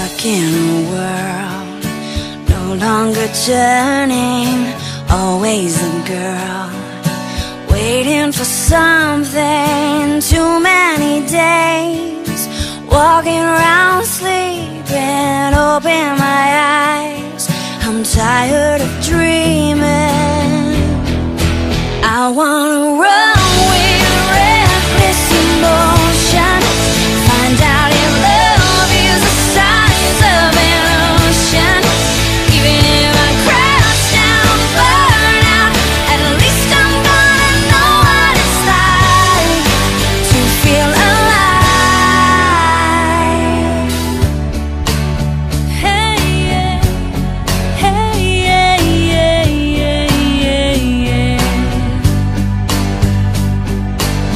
Stuck in a world, no longer turning, always a girl, waiting for something. Too many days, walking around sleeping, open my eyes, I'm tired of dreaming. I wanna run with reckless emotion, find out if love is the size of an ocean. Even if I crash down, burn out, at least I'm gonna know what it's like to feel alive. Hey, yeah. Hey, yeah, yeah, yeah, yeah, yeah.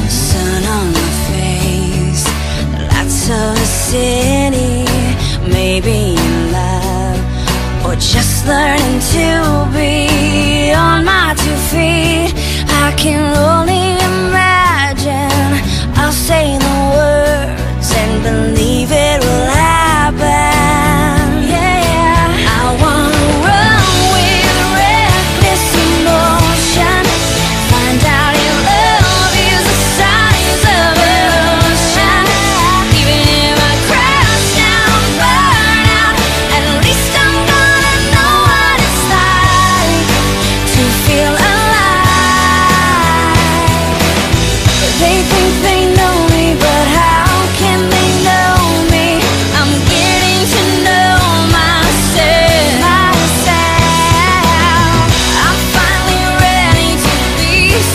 Sun on my face, lights of the city, maybe in love, or just learning to be on my 2 feet. I can only imagine, I'll say the words and believe it will happen. Yeah, I wanna run with reckless emotion, find out if love is the size of an ocean. Even if I crash down, burn out, at least I'm gonna know what it's like to feel alive. They think they know me, but how can they know me? I'm getting to know myself. I'm finally ready to be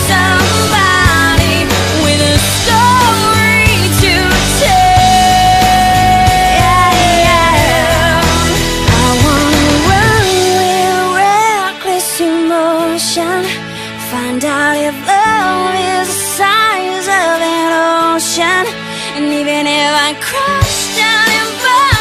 somebody with a story to tell. I wanna run with reckless emotion, find out if love is the size of an ocean. And even if I crash down and burn